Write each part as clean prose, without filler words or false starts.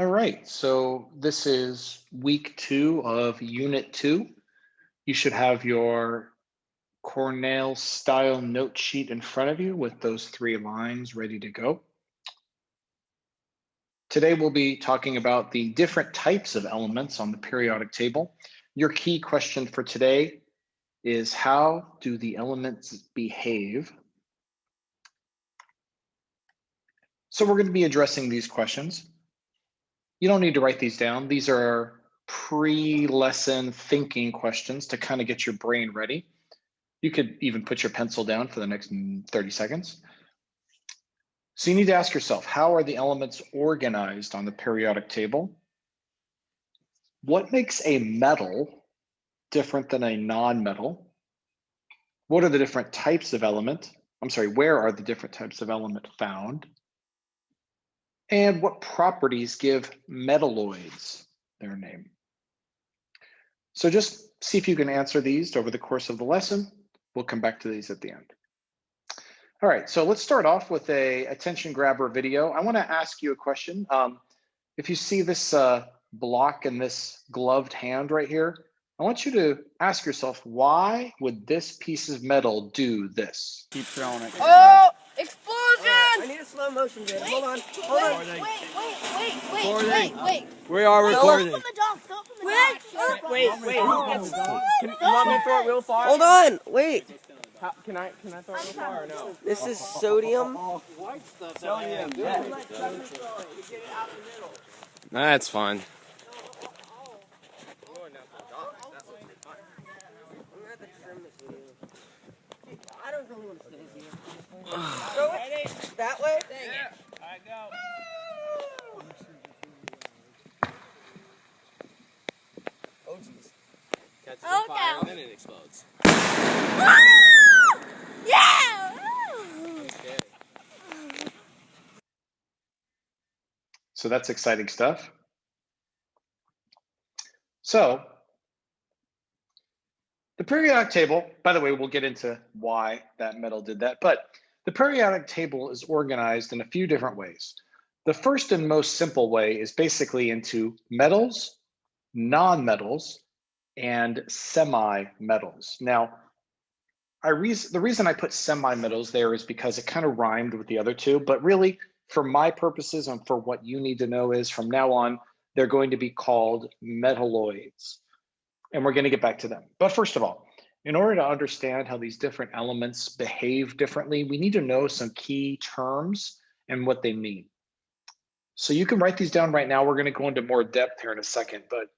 All right, so this is week 2 of Unit 2. You should have your Cornell style note sheet in front of you with those 3 lines ready to go. Today we'll be talking about the different types of elements on the periodic table. Your key question for today is, how do the elements behave? So we're going to be addressing these questions. You don't need to write these down. These are pre-lesson thinking questions to kind of get your brain ready. You could even put your pencil down for the next 30 seconds. So you need to ask yourself, how are the elements organized on the periodic table? What makes a metal different than a non-metal? What are the different types of element? Where are the different types of element found? And what properties give metalloids their name? So just see if you can answer these over the course of the lesson. We'll come back to these at the end. All right, so let's start off with a attention grabber video. I want to ask you a question. If you see this block and this gloved hand right here, I want you to ask yourself, why would this piece of metal do this? Keep throwing it. Oh, explosion! I need a slow motion video. Hold on. Wait. We are recording. Go from the dock. Wait. Can you want me to throw it real far? Hold on. Wait. Can I throw it real far or no? This is sodium. Sodium. That's fine. I don't really want to stay here. Go that way? Dang it. All right, go. Oh, jeez. Catches on fire fire and then it explodes. Yeah! So that's exciting stuff. So the periodic table, by the way, we'll get into why that metal did that, but the periodic table is organized in a few different ways. The first and most simple way is basically into metals, non-metals, and semi-metals. Now, the reason I put semi-metals there is because it kind of rhymed with the other two, but really, for my purposes and for what you need to know is, from now on, they're going to be called metalloids. And we're going to get back to them. But first of all, in order to understand how these different elements behave differently, we need to know some key terms and what they mean. So you can write these down right now. We're going to go into more depth here in a second, but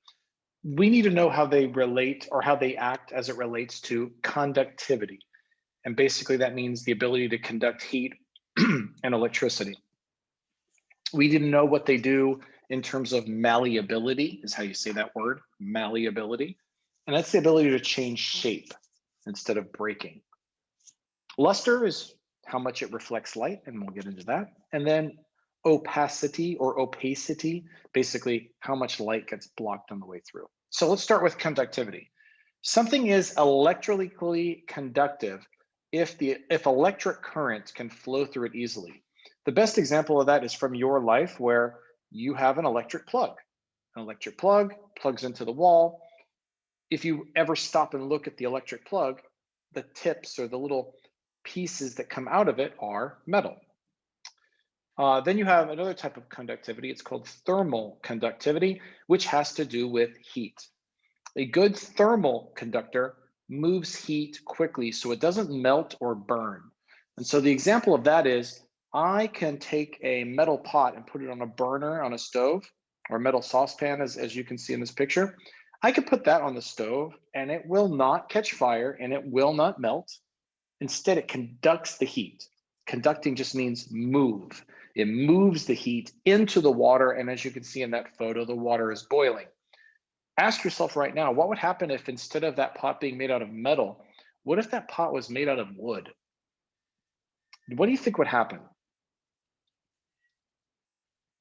we need to know how they relate or how they act as it relates to conductivity. And basically that means the ability to conduct heat and electricity. We need to know what they do in terms of malleability, is how you say that word, malleability. And that's the ability to change shape instead of breaking. Luster is how much it reflects light, and we'll get into that. And then opacity, basically how much light gets blocked on the way through. So let's start with conductivity. Something is electrically conductive if electric current can flow through it easily. The best example of that is from your life, where you have an electric plug. An electric plug plugs into the wall. If you ever stop and look at the electric plug, the tips or the little pieces that come out of it are metal. Then you have another type of conductivity. It's called thermal conductivity, which has to do with heat. A good thermal conductor moves heat quickly so it doesn't melt or burn. And so the example of that is, I can take a metal pot and put it on a burner on a stove, or a metal saucepan, as you can see in this picture. I could put that on the stove and it will not catch fire and it will not melt. Instead, it conducts the heat. Conducting just means move. It moves the heat into the water, and as you can see in that photo, the water is boiling. Ask yourself right now, what would happen if instead of that pot being made out of metal, what if that pot was made out of wood? What do you think would happen?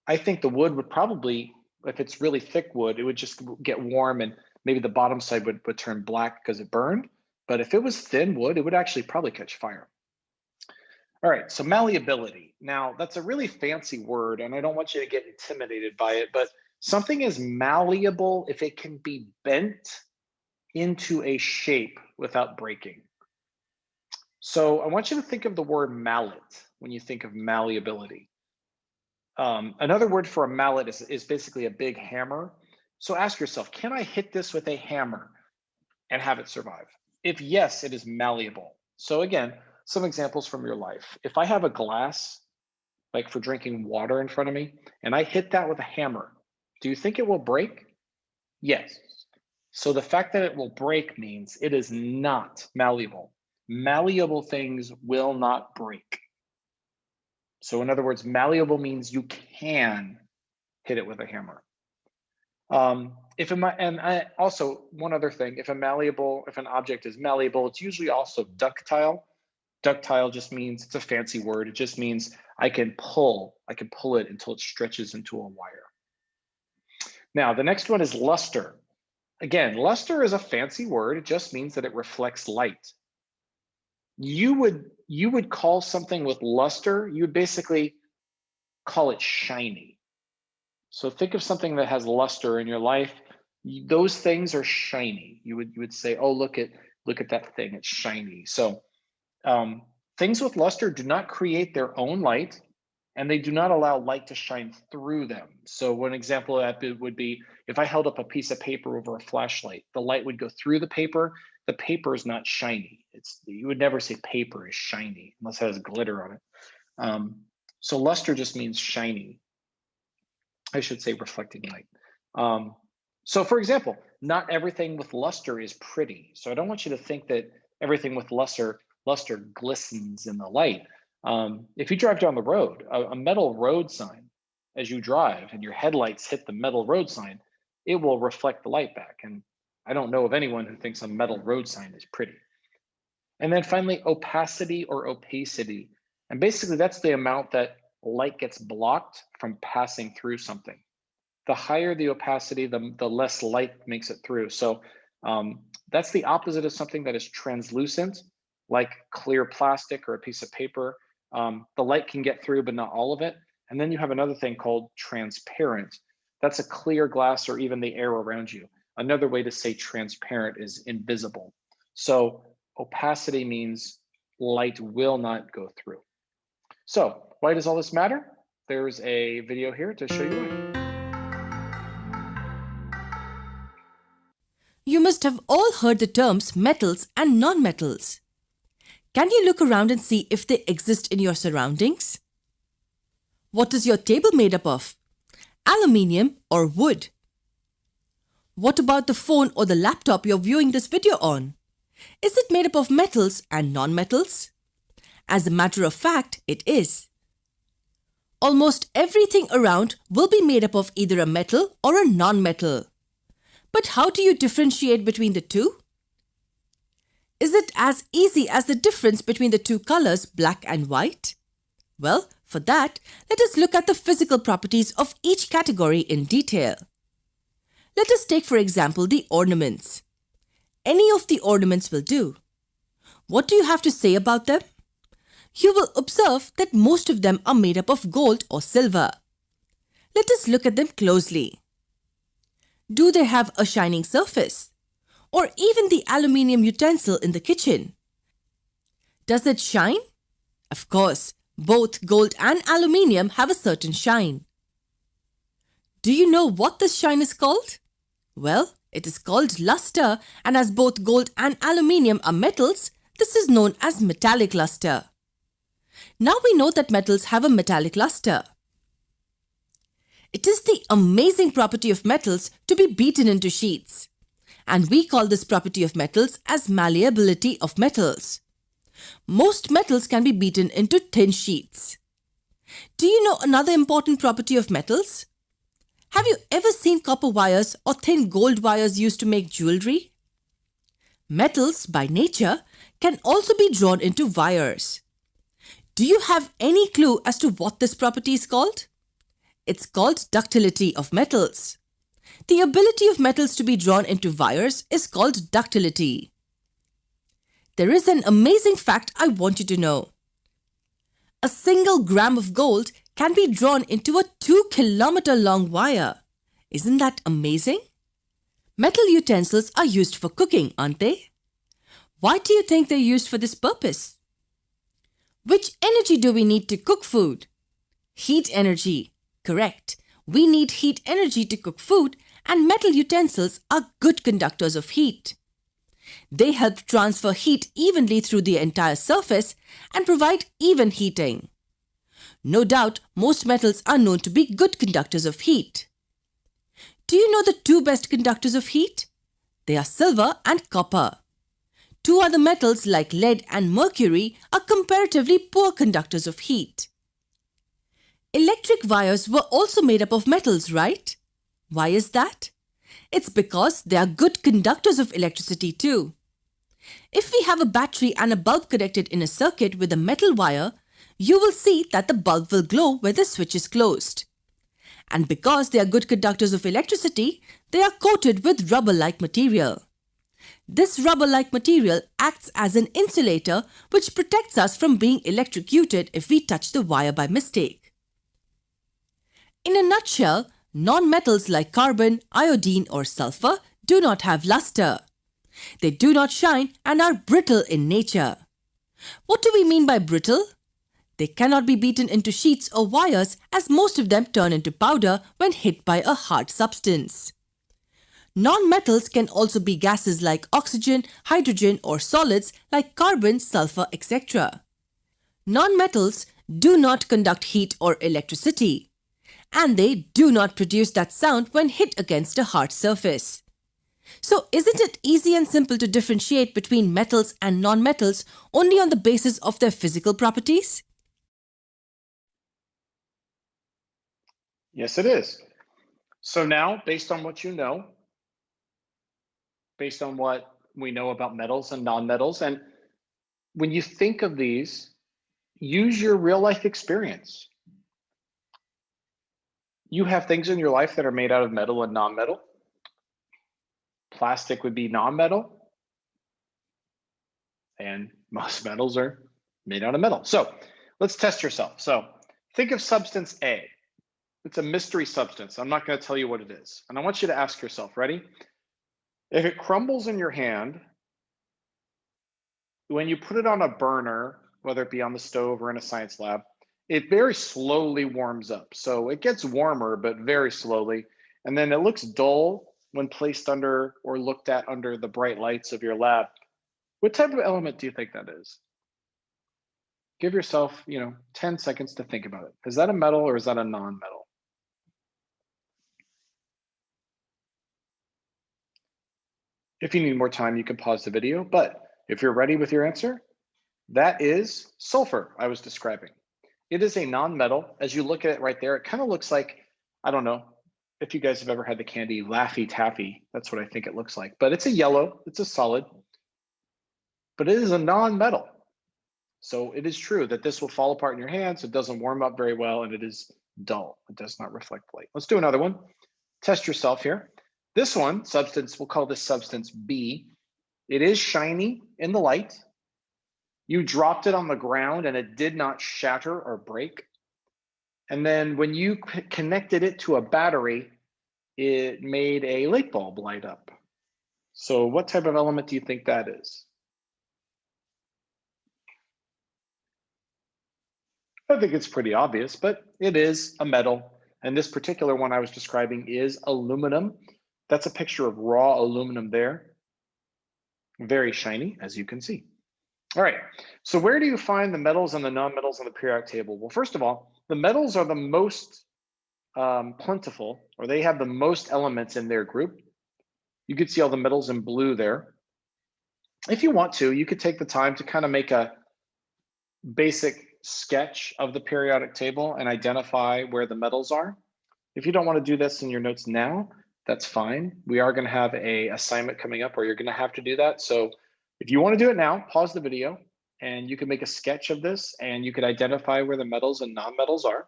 I think the wood would probably, if it's really thick wood, it would just get warm and maybe the bottom side would turn black because it burned. But if it was thin wood, it would actually probably catch fire. All right, so malleability. Now, that's a really fancy word, and I don't want you to get intimidated by it, but something is malleable if it can be bent into a shape without breaking. So I want you to think of the word mallet when you think of malleability. Another word for a mallet is basically a big hammer. So ask yourself, can I hit this with a hammer and have it survive? If yes, it is malleable. So again, some examples from your life. If I have a glass, like for drinking water in front of me, and I hit that with a hammer, do you think it will break? Yes. So the fact that it will break means it is not malleable. Malleable things will not break. So in other words, malleable means you can hit it with a hammer. Also one other thing, if an object is malleable, it's usually also ductile. Ductile just means, it's a fancy word. It just means I can pull it until it stretches into a wire. Now, the next one is luster. Again, luster is a fancy word. It just means that it reflects light. You would call something with luster, you would basically call it shiny. So think of something that has luster in your life. Those things are shiny. You would say, oh, look at that thing, it's shiny. So things with luster do not create their own light, and they do not allow light to shine through them. So one example of that would be if I held up a piece of paper over a flashlight, the light would go through the paper. The paper is not shiny. You would never say paper is shiny unless it has glitter on it. So luster just means shiny. I should say reflecting light. So for example, not everything with luster is pretty. So I don't want you to think that everything with luster glistens in the light. If you drive down the road, a metal road sign, as you drive and your headlights hit the metal road sign, it will reflect the light back. And I don't know of anyone who thinks a metal road sign is pretty. And then finally, opacity or opacity. And basically that's the amount that light gets blocked from passing through something. The higher the opacity, the less light makes it through. So that's the opposite of something that is translucent, like clear plastic or a piece of paper. The light can get through, but not all of it. And then you have another thing called transparent. That's a clear glass or even the air around you. Another way to say transparent is invisible. So opacity means light will not go through. So why does all this matter? There's a video here to show you why. You must have all heard the terms metals and non-metals. Can you look around and see if they exist in your surroundings? What is your table made up of? Aluminium or wood? What about the phone or the laptop you're viewing this video on? Is it made up of metals and non-metals? As a matter of fact, it is. Almost everything around will be made up of either a metal or a non-metal. But how do you differentiate between the two? Is it as easy as the difference between the two colors, black and white? Well, for that, let us look at the physical properties of each category in detail. Let us take, for example, the ornaments. Any of the ornaments will do. What do you have to say about them? You will observe that most of them are made up of gold or silver. Let us look at them closely. Do they have a shining surface? Or even the aluminium utensil in the kitchen? Does it shine? Of course, both gold and aluminium have a certain shine. Do you know what this shine is called? Well, it is called luster, and as both gold and aluminium are metals, this is known as metallic luster. Now we know that metals have a metallic luster. It is the amazing property of metals to be beaten into sheets. And we call this property of metals as malleability of metals. Most metals can be beaten into thin sheets. Do you know another important property of metals? Have you ever seen copper wires or thin gold wires used to make jewelry? Metals, by nature, can also be drawn into wires. Do you have any clue as to what this property is called? It's called ductility of metals. The ability of metals to be drawn into wires is called ductility. There is an amazing fact I want you to know. A single gram of gold can be drawn into a 2-kilometer long wire. Isn't that amazing? Metal utensils are used for cooking, aren't they? Why do you think they're used for this purpose? Which energy do we need to cook food? Heat energy. Correct. We need heat energy to cook food, and metal utensils are good conductors of heat. They help transfer heat evenly through the entire surface and provide even heating. No doubt, most metals are known to be good conductors of heat. Do you know the two best conductors of heat? They are silver and copper. Two other metals like lead and mercury are comparatively poor conductors of heat. Electric wires were also made up of metals, right? Why is that? It's because they are good conductors of electricity too. If we have a battery and a bulb connected in a circuit with a metal wire, you will see that the bulb will glow when the switch is closed. And because they are good conductors of electricity, they are coated with rubber-like material. This rubber-like material acts as an insulator which protects us from being electrocuted if we touch the wire by mistake. In a nutshell, non-metals like carbon, iodine or sulfur do not have luster. They do not shine and are brittle in nature. What do we mean by brittle? They cannot be beaten into sheets or wires as most of them turn into powder when hit by a hard substance. Non-metals can also be gases like oxygen, hydrogen or solids like carbon, sulfur, etc. Non-metals do not conduct heat or electricity, and they do not produce that sound when hit against a hard surface. So isn't it easy and simple to differentiate between metals and non-metals only on the basis of their physical properties? Yes, it is. So now, based on what you know, based on what we know about metals and non-metals, and when you think of these, use your real life experience. You have things in your life that are made out of metal and non-metal. Plastic would be non-metal, and most metals are made out of metal. So let's test yourself. So think of substance A. It's a mystery substance. I'm not going to tell you what it is. And I want you to ask yourself, ready? If it crumbles in your hand, when you put it on a burner, whether it be on the stove or in a science lab, it very slowly warms up. So it gets warmer, but very slowly. And then it looks dull when placed under or looked at under the bright lights of your lab. What type of element do you think that is? Give yourself, 10 seconds to think about it. Is that a metal or is that a non-metal? If you need more time, you can pause the video, but if you're ready with your answer, that is sulfur I was describing. It is a non-metal. As you look at it right there, it kind of looks like, I don't know if you guys have ever had the candy Laffy Taffy. That's what I think it looks like, but it's a yellow, it's a solid, but it is a non-metal. So it is true that this will fall apart in your hands. It doesn't warm up very well, and it is dull. It does not reflect light. Let's do another one. Test yourself here. This one, substance, we'll call this substance B. It is shiny in the light. You dropped it on the ground and it did not shatter or break. And then when you connected it to a battery, it made a light bulb light up. So what type of element do you think that is? I think it's pretty obvious, but it is a metal. And this particular one I was describing is aluminum. That's a picture of raw aluminum there. Very shiny, as you can see. All right, so where do you find the metals and the non-metals on the periodic table? Well, first of all, the metals are the most plentiful, or they have the most elements in their group. You could see all the metals in blue there. If you want to, you could take the time to kind of make a basic sketch of the periodic table and identify where the metals are. If you don't want to do this in your notes now, that's fine. We are going to have an assignment coming up where you're going to have to do that. So if you want to do it now, pause the video and you can make a sketch of this and you could identify where the metals and non-metals are.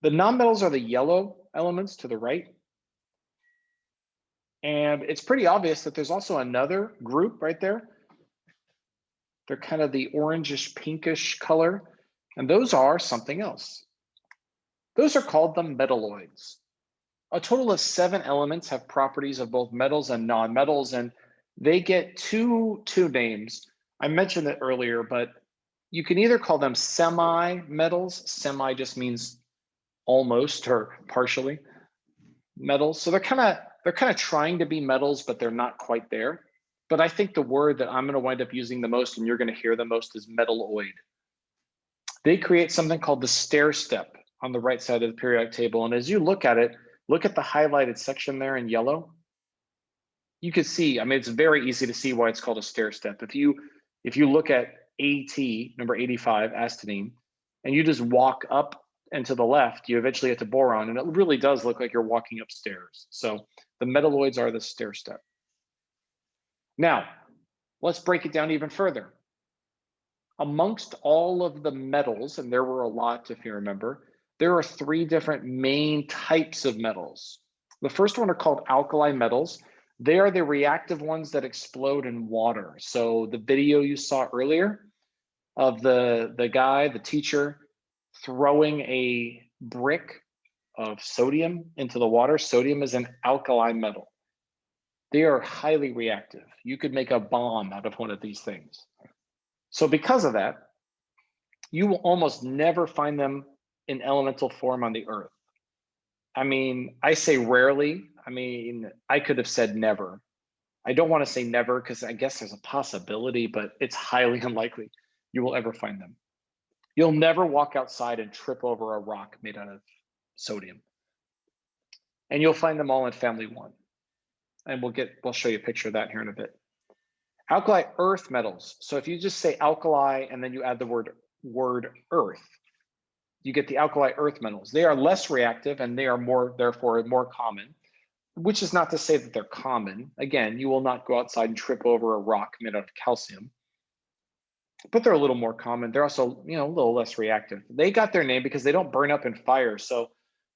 The non-metals are the yellow elements to the right. And it's pretty obvious that there's also another group right there. They're kind of the orangish pinkish color. And those are something else. Those are called the metalloids. A total of 7 elements have properties of both metals and nonmetals, and they get two names. I mentioned it earlier, but you can either call them semi-metals. Semi just means almost or partially metals. So they're kind of trying to be metals, but they're not quite there. But I think the word that I'm going to wind up using the most and you're going to hear the most is metalloid. They create something called the stair step on the right side of the periodic table. And as you look at it, look at the highlighted section there in yellow. You can see, I mean, it's very easy to see why it's called a stair step. If you look at AT, number 85, astatine, and you just walk up and to the left, you eventually get to boron, and it really does look like you're walking upstairs. So the metalloids are the stair step. Now, let's break it down even further. Amongst all of the metals, and there were a lot if you remember, there are 3 different main types of metals. The first one are called alkali metals. They are the reactive ones that explode in water. So the video you saw earlier of the guy, the teacher, throwing a brick of sodium into the water. Sodium is an alkali metal. They are highly reactive. You could make a bomb out of one of these things. So because of that, you will almost never find them in elemental form on the earth. I mean, I say rarely. I mean, I could have said never. I don't want to say never because I guess there's a possibility, but it's highly unlikely you will ever find them. You'll never walk outside and trip over a rock made out of sodium. And you'll find them all in family 1. And we'll show you a picture of that here in a bit. Alkali earth metals. So if you just say alkali and then you add the word earth, you get the alkali earth metals. They are less reactive and they are therefore more common, which is not to say that they're common. Again, you will not go outside and trip over a rock made out of calcium, but they're a little more common. They're also, a little less reactive. They got their name because they don't burn up in fire. So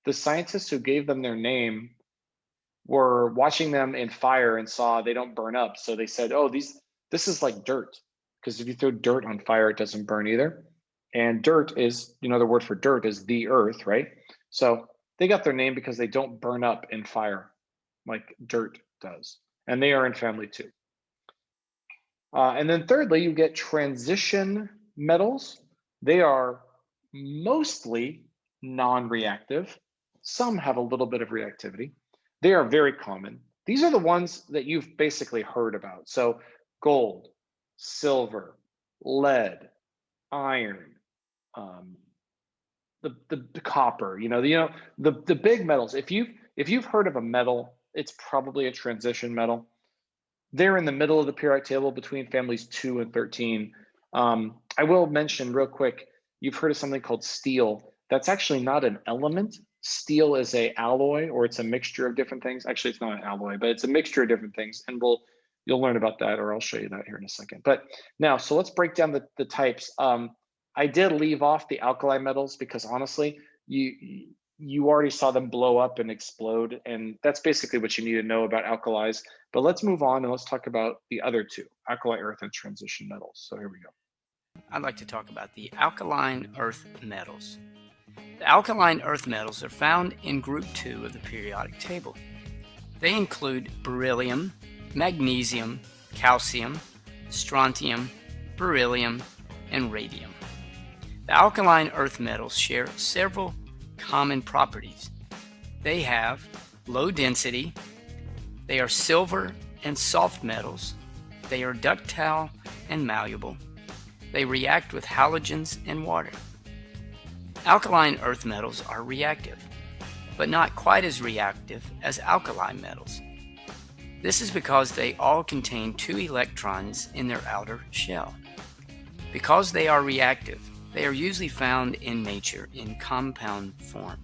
the scientists who gave them their name were watching them in fire and saw they don't burn up. So they said, oh, this is like dirt, because if you throw dirt on fire, it doesn't burn either. And dirt is, the word for dirt is the earth, right? So they got their name because they don't burn up in fire like dirt does. And they are in family 2. And then thirdly, you get transition metals. They are mostly non-reactive. Some have a little bit of reactivity. They are very common. These are the ones that you've basically heard about. So gold, silver, lead, iron, the copper, the big metals. If you've heard of a metal, it's probably a transition metal. They're in the middle of the periodic table between families 2 and 13. I will mention real quick, you've heard of something called steel. That's actually not an element. Steel is a alloy, or it's a mixture of different things. Actually, it's not an alloy, but it's a mixture of different things. And you'll learn about that, or I'll show you that here in a second. But now, so let's break down the types. I did leave off the alkali metals because honestly, you already saw them blow up and explode, and that's basically what you need to know about alkalis. But let's move on and let's talk about the other 2, alkali earth and transition metals. So here we go. I'd like to talk about the alkaline earth metals. The alkaline earth metals are found in group 2 of the periodic table. They include beryllium, magnesium, calcium, strontium, beryllium, and radium. The alkaline earth metals share several common properties. They have low density, they are silver and soft metals, they are ductile and malleable, they react with halogens and water. Alkaline earth metals are reactive, but not quite as reactive as alkali metals. This is because they all contain 2 electrons in their outer shell. Because they are reactive, they are usually found in nature in compound form.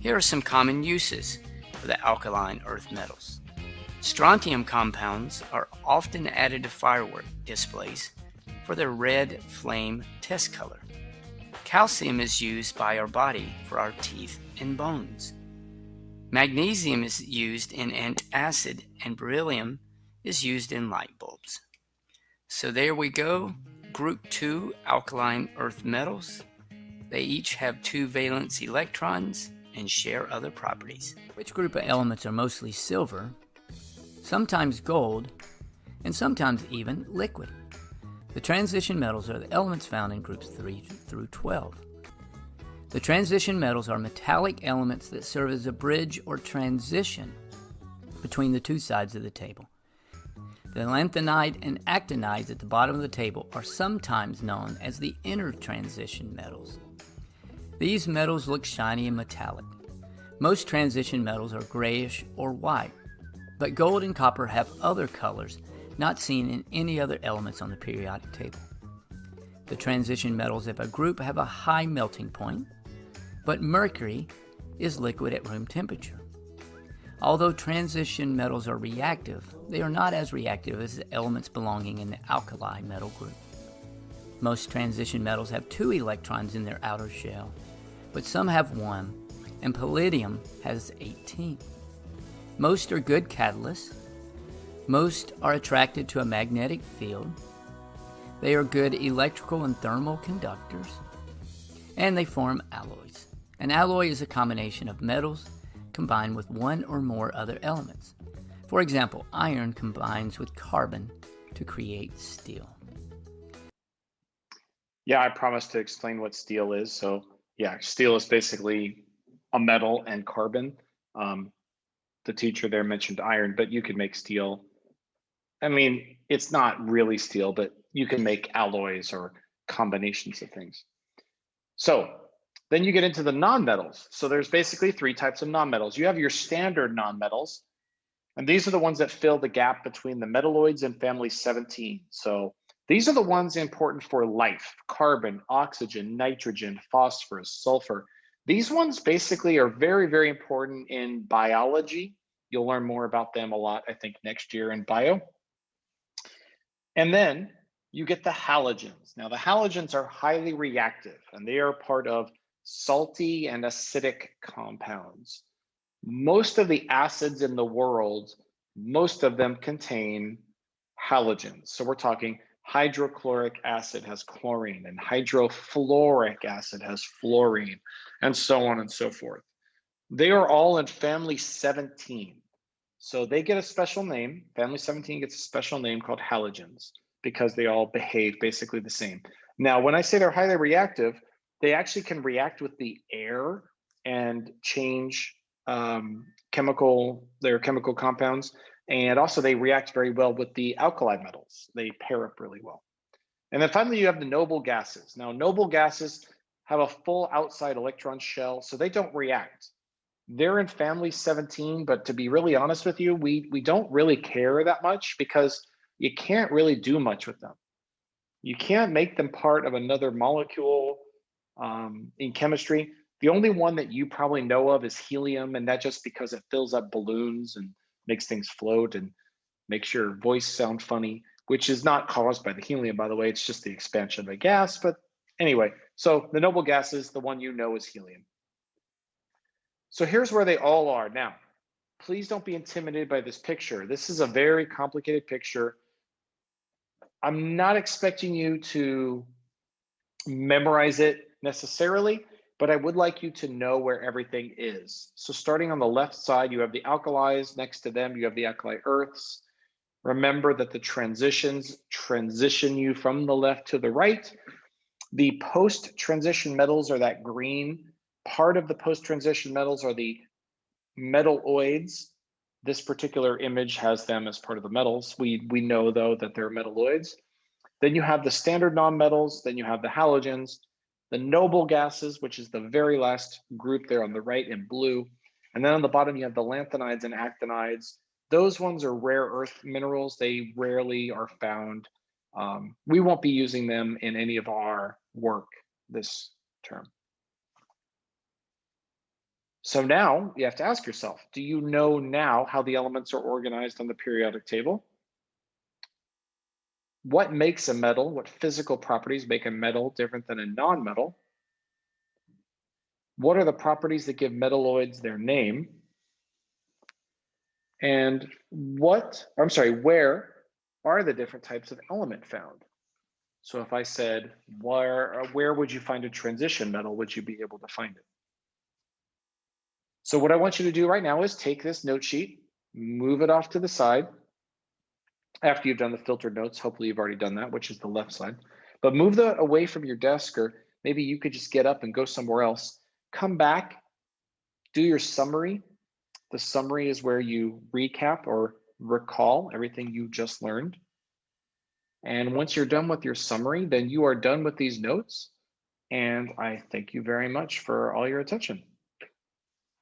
Here are some common uses for the alkaline earth metals. Strontium compounds are often added to firework displays for their red flame test color. Calcium is used by our body for our teeth and bones. Magnesium is used in antacid, and beryllium is used in light bulbs. So there we go. Group 2 alkaline earth metals. They each have 2 valence electrons and share other properties. Which group of elements are mostly silver, sometimes gold, and sometimes even liquid? The transition metals are the elements found in groups 3 through 12. The transition metals are metallic elements that serve as a bridge or transition between the two sides of the table. The lanthanide and actinides at the bottom of the table are sometimes known as the inner transition metals. These metals look shiny and metallic. Most transition metals are grayish or white, but gold and copper have other colors not seen in any other elements on the periodic table. The transition metals of a group have a high melting point, but mercury is liquid at room temperature. Although transition metals are reactive, they are not as reactive as the elements belonging in the alkali metal group. Most transition metals have 2 electrons in their outer shell, but some have 1, and palladium has 18. Most are good catalysts. Most are attracted to a magnetic field. They are good electrical and thermal conductors, and they form alloys. An alloy is a combination of metals combined with one or more other elements. For example, iron combines with carbon to create steel. Yeah, I promised to explain what steel is. So yeah, steel is basically a metal and carbon. The teacher there mentioned iron, but you can make steel. I mean, it's not really steel, but you can make alloys or combinations of things. So then you get into the nonmetals. So there's basically 3 types of nonmetals. You have your standard nonmetals, and these are the ones that fill the gap between the metalloids and family 17. So these are the ones important for life: carbon, oxygen, nitrogen, phosphorus, sulfur. These ones basically are very, very important in biology. You'll learn more about them a lot, I think, next year in bio. And then you get the halogens. Now, the halogens are highly reactive, and they are part of salty and acidic compounds. Most of the acids in the world, most of them contain halogens. So we're talking hydrochloric acid has chlorine, and hydrofluoric acid has fluorine, and so on and so forth. They are all in family 17. So they get a special name. Family 17 gets a special name called halogens because they all behave basically the same. Now, when I say they're highly reactive, they actually can react with the air and change their chemical compounds. And also they react very well with the alkali metals. They pair up really well. And then finally, you have the noble gases. Now, noble gases have a full outside electron shell, so they don't react. They're in family 17, but to be really honest with you, we don't really care that much because you can't really do much with them. You can't make them part of another molecule in chemistry. The only one that you probably know of is helium, and that just because it fills up balloons and makes things float and makes your voice sound funny, which is not caused by the helium, by the way. It's just the expansion of a gas. But anyway, so the noble gases, the one you know is helium. So here's where they all are. Now, please don't be intimidated by this picture. This is a very complicated picture. I'm not expecting you to memorize it necessarily, but I would like you to know where everything is. So starting on the left side, you have the alkalis. Next to them, you have the alkali earths. Remember that the transitions transition you from the left to the right. The post-transition metals are that green. Part of the post-transition metals are the metalloids. This particular image has them as part of the metals. We know, though, that they're metalloids. Then you have the standard nonmetals. Then you have the halogens, the noble gases, which is the very last group there on the right in blue. And then on the bottom, you have the lanthanides and actinides. Those ones are rare earth minerals. They rarely are found. We won't be using them in any of our work this term. So now you have to ask yourself, do you know now how the elements are organized on the periodic table? What makes a metal? What physical properties make a metal different than a non-metal? What are the properties that give metalloids their name? And where are the different types of element found? So if I said, where would you find a transition metal, would you be able to find it? So what I want you to do right now is take this note sheet, move it off to the side. After you've done the filtered notes, hopefully you've already done that, which is the left side. But move that away from your desk, or maybe you could just get up and go somewhere else. Come back, do your summary. The summary is where you recap or recall everything you just learned. And once you're done with your summary, then you are done with these notes. And I thank you very much for all your attention.